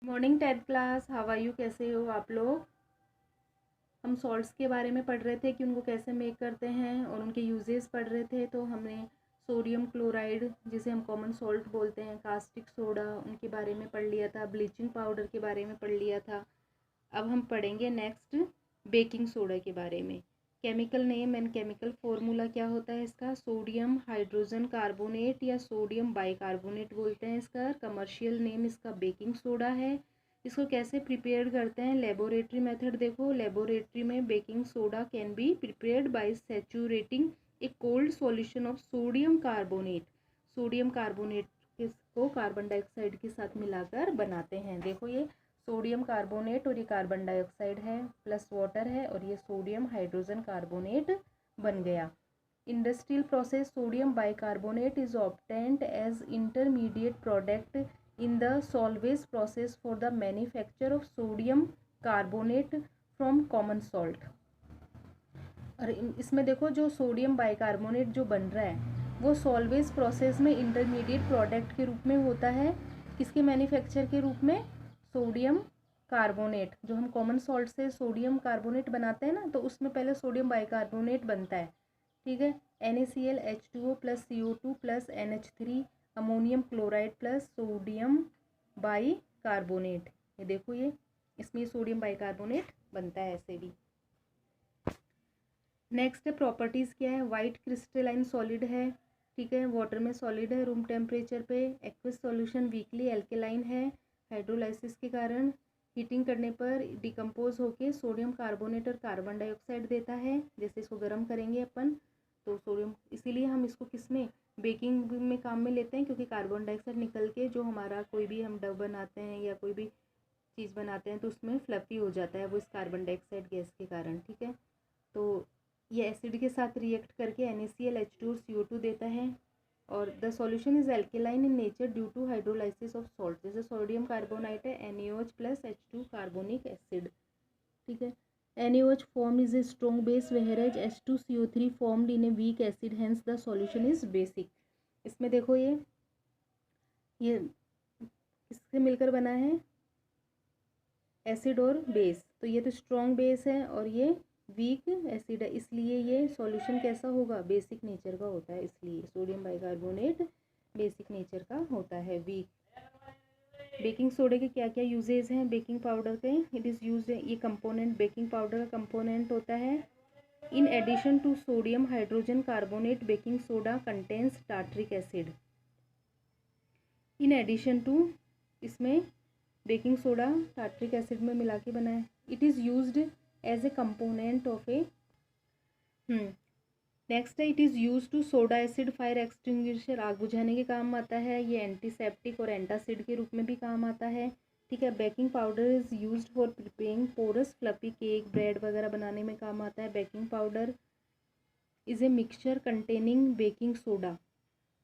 Morning 10th class, how are you? कैसे हो आप लोग? हम सॉल्ट्स के बारे में पढ़ रहे थे कि उनको कैसे मेक करते हैं और उनके यूजेस पढ़ रहे थे। तो हमने सोडियम क्लोराइड, जिसे हम कॉमन सॉल्ट बोलते हैं, कास्टिक सोडा, उनके बारे में पढ़ लिया था। ब्लीचिंग पाउडर के बारे में पढ़ लिया था। अब हम पढ़ेंगे नेक्स्ट बेकिंग सोडा के बारे में। Chemical name and chemical formula क्या होता है इसका? सोडियम हाइड्रोजन कार्बोनेट या सोडियम बाइकार्बोनेट बोलते हैं इसका। कमर्शियल नेम इसका बेकिंग सोडा है। इसको कैसे प्रिपेयर करते हैं? लेबोरेटरी मेथड देखो। लेबोरेटरी में baking soda can be prepared by saturating a cold solution of sodium carbonate. Sodium carbonate को कार्बन डाइऑक्साइड के साथ मिलाकर बनाते हैं। देखो, ये सोडियम कार्बोनेट और ये कार्बन डाइऑक्साइड है प्लस वाटर है और ये सोडियम हाइड्रोजन कार्बोनेट बन गया। Industrial process sodium bicarbonate is obtained as intermediate product in the Solvay process for the manufacture of sodium carbonate from common salt. और इसमें देखो, जो सोडियम बाइकार्बोनेट जो बन रहा है वो सॉल्वेज प्रोसेस में इंटरमीडिएट प्रोडक्ट के रूप में होता है। किसके मैन्युफैक्चर के रूप में? Sodium carbonate. जो हम कॉमन सॉल्ट से सोडियम कार्बोनेट बनाते हैं ना, तो उसमें पहले सोडियम बाइकार्बोनेट बनता है। ठीक है। NaCl H2O plus CO2 plus NH3 ammonium chloride plus sodium bicarbonate. ये देखो, ये इसमें सोडियम बाइकार्बोनेट बनता है ऐसे भी। नेक्स्ट प्रॉपर्टीज़ क्या है? वाइट क्रिस्टलाइन सॉलिड है। ठीक है। वाटर में सॉलिड है रूम टेम्परेचर पे। एक्वस सॉल्यूशन वीकली एल्केलाइन है। हाइड्रोलाइसिस के कारण हीटिंग करने पर डिकम्पोज होके सोडियम कार्बोनेट और कार्बन डाइऑक्साइड देता है। जैसे इसको गर्म करेंगे अपन तो सोडियम, इसीलिए हम इसको किस में, बेकिंग में काम में लेते हैं, क्योंकि कार्बन डाइऑक्साइड निकल के जो हमारा कोई भी हम डव बनाते हैं या कोई भी चीज़ बनाते हैं तो उसमें फ्लफी हो जाता है वो इस कार्बन डाइऑक्साइड गैस के कारण। ठीक है। तो ये एसिड के साथ रिएक्ट करके NaCl H2 और CO2 देता है। और the solution is alkaline in nature due to hydrolysis of salt. जैसे सोडियम कार्बोनाइट है NaOH plus H2 carbonic acid. ठीक है। NaOH form is a strong base whereas H2CO3 formed in a weak acid, hence the solution is basic। इसमें देखो, ये किससे मिलकर बना है? एसिड और बेस। तो ये तो स्ट्रॉन्ग बेस है और ये वीक एसिड है, इसलिए ये सॉल्यूशन कैसा होगा? बेसिक नेचर का होता है। इसलिए सोडियम बाइकार्बोनेट बेसिक नेचर का होता है, वीक। बेकिंग सोडे के क्या क्या यूजेज हैं? बेकिंग पाउडर के इट इज़ यूज, ये कंपोनेंट बेकिंग पाउडर का कंपोनेंट होता है। In addition to sodium hydrogen carbonate baking soda contains tartaric acid. In addition to, इसमें बेकिंग सोडा टार्ट्रिक एसिड में मिला के बना है। It is used as a component of a next है, it is use to soda acid fire extinguisher, आग बुझाने के काम आता है। ये एंटीसेप्टिक और एंटासिड के रूप में भी काम आता है। ठीक है। Baking powder is use for preparing porous fluffy cake, bread वगैरह बनाने में काम आता है। Baking powder is a mixture containing baking soda.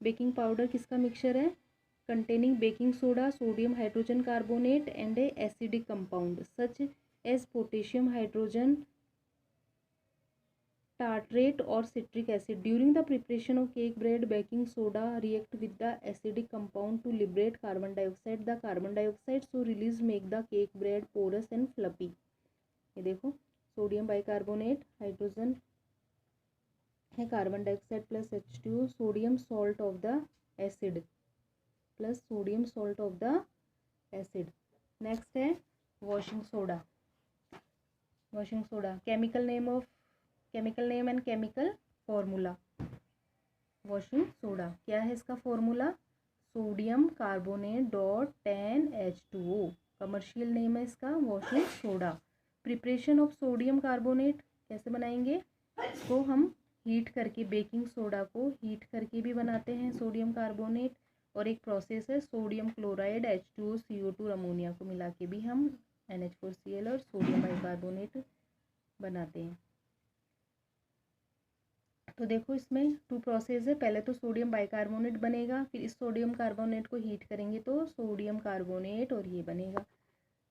Baking powder किसका मिक्सचर है? Containing baking soda, sodium hydrogen carbonate and a acidic compound such as potassium hydrogen tartrate or citric acid. During the preparation of cake bread, baking soda react with the acidic compound to liberate carbon dioxide. The carbon dioxide so release make the cake bread porous and fluffy. ये देखो, sodium bicarbonate, hydrogen है, carbon dioxide plus H2O, sodium salt of the acid plus sodium salt of the acid. Next है washing soda. Washing soda, chemical name and chemical formula. Washing soda क्या है इसका formula? Sodium carbonate dot 10H2O। Commercial name है इसका washing soda. Preparation of sodium carbonate कैसे बनाएंगे? इसको हम हीट करके, बेकिंग सोडा को हीट करके भी बनाते हैं सोडियम कार्बोनेट। और एक प्रोसेस है sodium chloride H2O CO2 ammonia को मिला के भी हम NH4Cl और सोडियम बाइकार्बोनेट बनाते हैं। तो देखो, इसमें टू प्रोसेस है। पहले तो सोडियम बाइकार्बोनेट बनेगा, फिर इस सोडियम कार्बोनेट को हीट करेंगे तो सोडियम कार्बोनेट और ये बनेगा।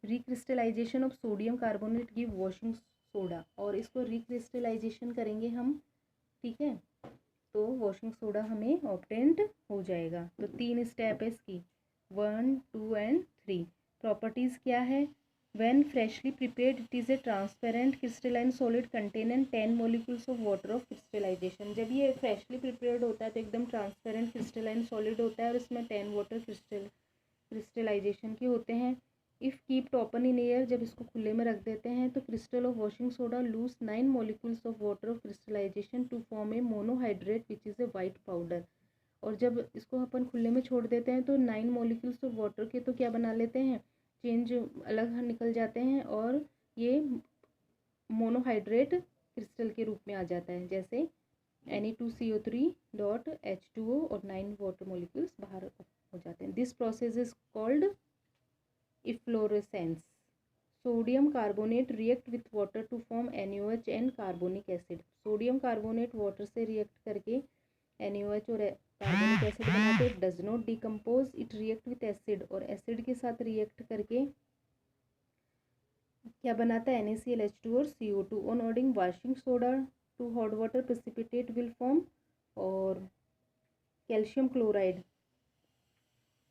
Recrystallisation of sodium carbonate give washing soda, और इसको रिक्रिस्टलाइजेशन करेंगे हम। ठीक है। तो वॉशिंग सोडा हमें ऑब्टेंड हो जाएगा। तो 3 स्टेप है इसकी, 1, 2 एंड 3। प्रॉपर्टीज़ क्या है, when freshly prepared it is a transparent crystalline solid containing 10 molecules of water of crystallization. जब ये फ्रेशली प्रिपेयर्ड होता है तो एकदम ट्रांसपेरेंट क्रिस्टलाइन सॉलिड होता है और इसमें 10 वाटर क्रिस्टलाइजेशन के होते हैं। If kept open in air, जब इसको खुले में रख देते हैं तो crystal of washing soda lose 9 molecules of water of crystallization to form a monohydrate which is a white powder. और जब इसको अपन खुले में छोड़ देते हैं तो 9 मॉलिक्यूल्स ऑफ वाटर के तो क्या बना लेते हैं, चेंज अलग निकल जाते हैं और ये मोनोहाइड्रेट क्रिस्टल के रूप में आ जाता है, जैसे Na2CO3.H2O और 9 वाटर मॉलिक्यूल्स बाहर हो जाते हैं। This process is called efflorescence. Sodium carbonate react with water to form NaOH and carbonic acid. Sodium carbonate water से रिएक्ट करके NaOH और कार्बोनिक एसिड बनाते हैं। Does not decompose, it react with acid, और एसिड के साथ react करके क्या बनाता है, NaCl और CO2। On adding washing soda to hot water precipitate will form, और कैल्शियम क्लोराइड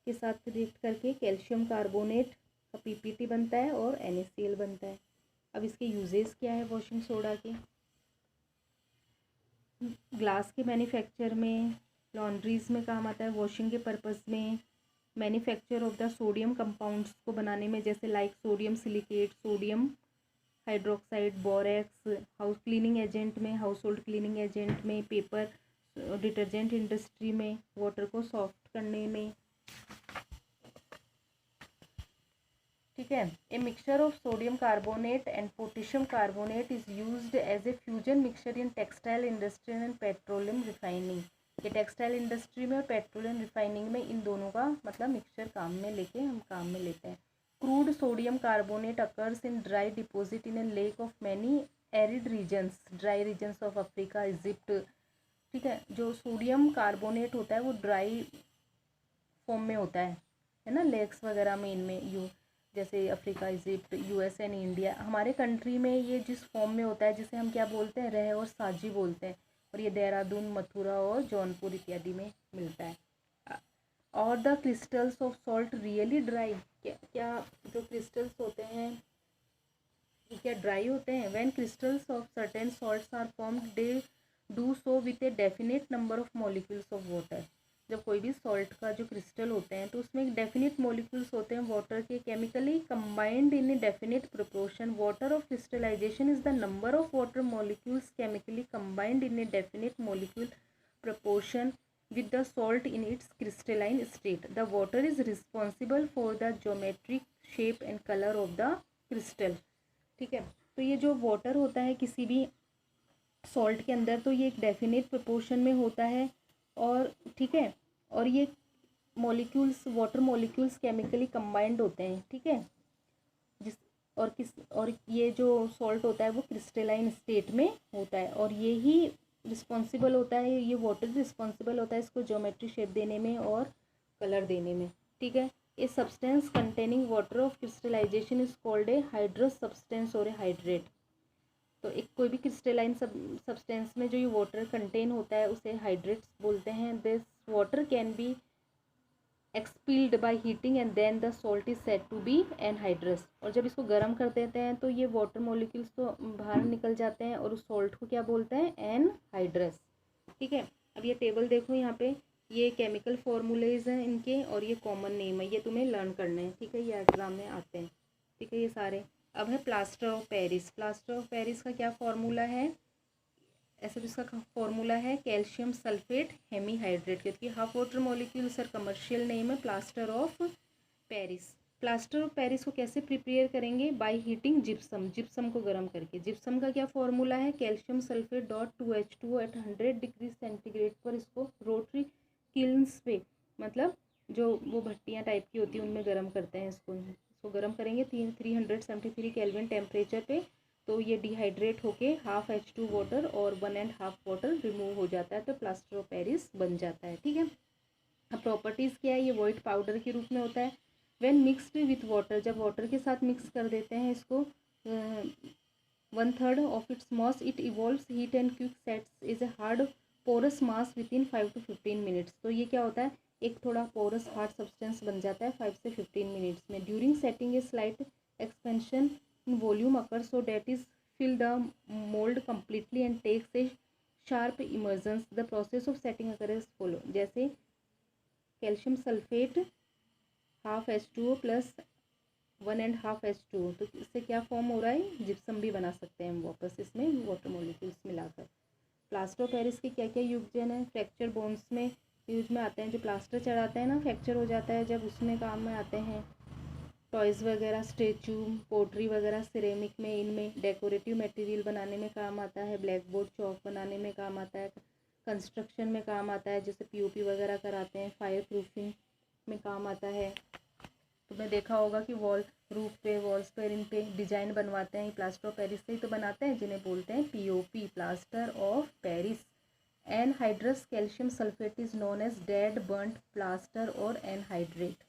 के साथ रिएक्ट करके कैल्शियम कार्बोनेट का PPT बनता है और NaCl बनता है। अब इसके यूजेस क्या है वॉशिंग सोडा के, ग्लास के मैन्युफैक्चर में, लॉन्ड्रीज में काम आता है, वॉशिंग के पर्पस में, manufacture of the sodium compounds को बनाने में, जैसे like sodium silicate, sodium hydroxide, borax, house cleaning agent में, हाउस होल्ड क्लीनिंग एजेंट में, पेपर डिटर्जेंट इंडस्ट्री में, वाटर को सॉफ्ट करने में। ठीक है। A mixture of sodium carbonate and potassium carbonate is used as a fusion mixture in textile industry and petroleum refining. ये textile industry में और पेट्रोलियम रिफाइनिंग में इन दोनों का मतलब मिक्सचर काम में लेते हैं। Crude sodium carbonate occurs in dry deposit in a lake of many arid regions, dry regions of Africa, Egypt. ठीक है। जो सोडियम कार्बोनेट होता है वो ड्राई फॉर्म में होता है ना, लेक्स वगैरह में, इनमें जैसे Africa, Egypt, US and India. हमारे कंट्री में ये जिस फॉर्म में होता है जिसे हम क्या बोलते हैं, रह और साजी बोलते हैं, और ये देहरादून, मथुरा और जौनपुर इत्यादि में मिलता है। और the crystals of salt really dry, क्या जो क्रिस्टल्स होते हैं ये क्या ड्राई होते हैं? When crystals of certain salts are formed they do so with a definite number of molecules of water. जब कोई भी सॉल्ट का जो क्रिस्टल होते हैं तो उसमें एक डेफिनेट मॉलिक्यूल्स होते हैं वाटर के, chemically combined in a definite proportion. Water of crystallization is the number of water molecules chemically combined in a definite molecule proportion with the salt in its crystalline state. The water is responsible for the geometric shape and color of the crystal. ठीक है। तो ये जो water होता है किसी भी salt के अंदर, तो ये एक डेफिनेट प्रोपोर्शन में होता है, और ठीक है, और ये molecules, water molecules chemically combined होते हैं। ठीक है। और ये जो सॉल्ट होता है वो क्रिस्टलाइन स्टेट में होता है, और ये ही रिस्पॉन्सिबल होता है, ये वाटर रिस्पॉन्सिबल होता है इसको ज्योमेट्री शेप देने में और कलर देने में। ठीक है। A substance containing water of crystallization is called a hydrous substance और ए हाइड्रेट। तो एक कोई भी क्रिस्टलाइन सब्सटेंस में जो ये वाटर कंटेन होता है उसे हाइड्रेट्स बोलते हैं। This water can be expelled by heating and then the salt is said to be anhydrous. और जब इसको गर्म कर देते हैं तो ये वाटर मॉलिक्यूल्स तो बाहर निकल जाते हैं और उस सॉल्ट को क्या बोलते हैं, एनहाइड्रस। ठीक है। अब ये टेबल देखो, यहाँ पे ये केमिकल फॉर्मूलेज हैं इनके, और ये कॉमन नेम है, ये तुम्हें लर्न करना है। ठीक है। ये एग्जाम में आते हैं। ठीक है। ये सारे अब है plaster of Paris. Plaster of Paris का क्या फॉर्मूला है, ऐसा जिसका फॉर्मूला है कैल्शियम सल्फेट हेमीहाइड्रेट, क्योंकि half water molecule sir commercial name है plaster of Paris. Plaster of Paris को कैसे प्रिपेयर करेंगे, बाय हीटिंग जिप्सम, जिप्सम को गर्म करके। जिप्सम का क्या फॉर्मूला है, calcium sulphate .2H2O at 100 degree centigrade पर इसको रोटरी किल्न्स पे, मतलब जो वो भट्टियाँ टाइप की होती है उनमें गर्म करते हैं इसको गर्म करेंगे 373 केल्विन टेम्परेचर पे, तो ये डिहाइड्रेट होके हाफ H2 वाटर और 1.5 वाटर रिमूव हो जाता है, तो प्लास्टर ऑफ पेरिस बन जाता है। ठीक है। अब प्रॉपर्टीज़ क्या है, ये वाइट पाउडर के रूप में होता है। व्हेन मिक्सड विथ वाटर, जब वाटर के साथ मिक्स कर देते हैं इसको, 1/3 of its mass, it evolves heat and quick sets is a hard porous mass within 5 to 15 minutes. तो ये क्या होता है, एक थोड़ा पोरस हार्ड सब्सटेंस बन जाता है 5 से 15 मिनट्स में। During setting a slight expansion in volume occur so that is fill the mold completely and takes a sharp emergence. The process of setting occurs as follow. जैसे calcium sulphate half H2O plus 1.5 H2O, तो इससे क्या form हो रहा है, gypsum भी बना सकते हैं हम वापस इसमें वाटर मॉलिक्यूल्स मिलाकर। प्लास्टर ऑफ पेरिस के क्या क्या यूजन है, फ्रैक्चर बोन्स में यूज में आते हैं, जो प्लास्टर चढ़ाते हैं ना, फ्रैक्चर हो जाता है जब, उसमें काम में आते हैं। टॉयज़ वगैरह, स्टेचू, पोट्री वगैरह, सिरेमिक में, इनमें डेकोरेटिव मटेरियल बनाने में काम आता है। ब्लैक बोर्ड चौक बनाने में काम आता है। कंस्ट्रक्शन में काम आता है, जैसे पीओपी वगैरह कराते हैं। फायर प्रूफिंग में काम आता है। तुमने देखा होगा कि वॉल, रूफ पे, वॉल्स पर, इन पे डिजाइन बनवाते हैं, प्लास्टर ऑफ पेरिस से ही तो बनाते हैं, जिन्हें बोलते हैं POP, plaster of Paris. Anhydrous calcium sulphate is known as dead burnt plaster और एनहाइड्रेट।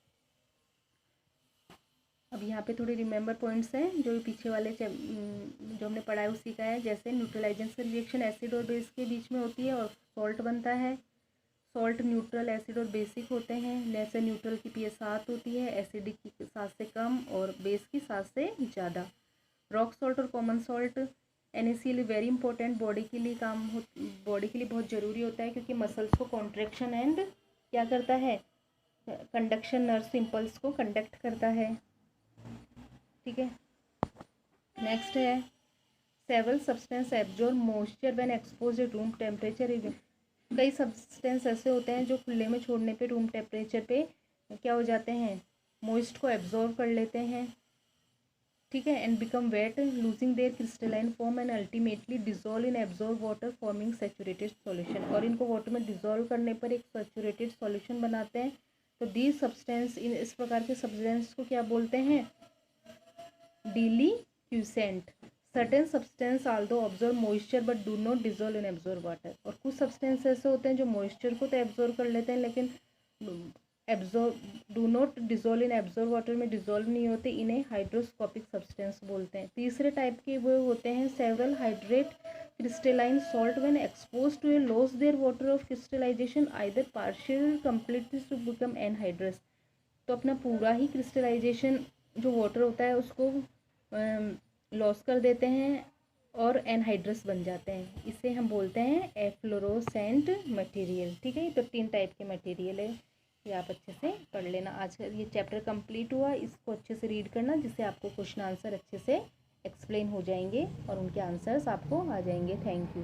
अब यहाँ पे थोड़े रिमेंबर पॉइंट्स हैं जो पीछे वाले जो हमने पढ़ा है उसी का है। जैसे न्यूट्रलाइजेशन रिएक्शन एसिड और बेस के बीच में होती है और सॉल्ट बनता है। सॉल्ट न्यूट्रल, एसिड और बेसिक होते हैं। जैसे न्यूट्रल की pH 7 होती है, एसिडिक की 7 से कम और बेस की 7 से ज़्यादा। रॉक सॉल्ट और common salt NaCl very important, body के लिए बॉडी के लिए बहुत ज़रूरी होता है, क्योंकि मसल्स को कॉन्ट्रैक्शन एंड क्या करता है, कंडक्शन, नर्व इम्पल्स को कंडक्ट करता है। ठीक है, नेक्स्ट है several substance absorb moisture when expose at room temperature. कई सब्सटेंस ऐसे होते हैं जो खुले में छोड़ने पे, रूम टेम्परेचर पे क्या हो जाते हैं, मॉइस्ट को एब्जॉर्ब कर लेते हैं। ठीक है, and become wait losing their crystalline form and ultimately dissolve in absorb water forming saturated solution. और इनको वाटर में डिजोल्व करने पर एक सैचुरेटेड सॉल्यूशन बनाते हैं। तो दीज सब्सटेंस, इस प्रकार के सब्सटेंस को क्या बोलते हैं, deliquescent. Certain substance although absorb moisture but do not dissolve in absorb water. और कुछ सब्सटेंस ऐसे होते हैं जो मॉइस्चर को तो एब्जॉर्व कर लेते हैं, लेकिन do not dissolve in absorb water में डिजोल्व नहीं होते, इन्हें हाइड्रोस्कोपिक सब्सटेंस बोलते हैं। तीसरे टाइप के वो होते हैं several hydrate crystalline salt when expose to a loss their water of crystallization either partial completely to become anhydrous. तो अपना पूरा ही क्रिस्टलाइजेशन जो वाटर होता है उसको लॉस कर देते हैं और एनहाइड्रस बन जाते हैं। इसे हम बोलते हैं एफ्लोरोसेंट मटेरियल। ठीक है, तो 3 टाइप के मटेरियल है, ये आप अच्छे से पढ़ लेना। आज का ये चैप्टर कंप्लीट हुआ, इसको अच्छे से रीड करना, जिससे आपको क्वेश्चन आंसर अच्छे से एक्सप्लेन हो जाएंगे और उनके आंसर्स आपको आ जाएंगे। Thank you.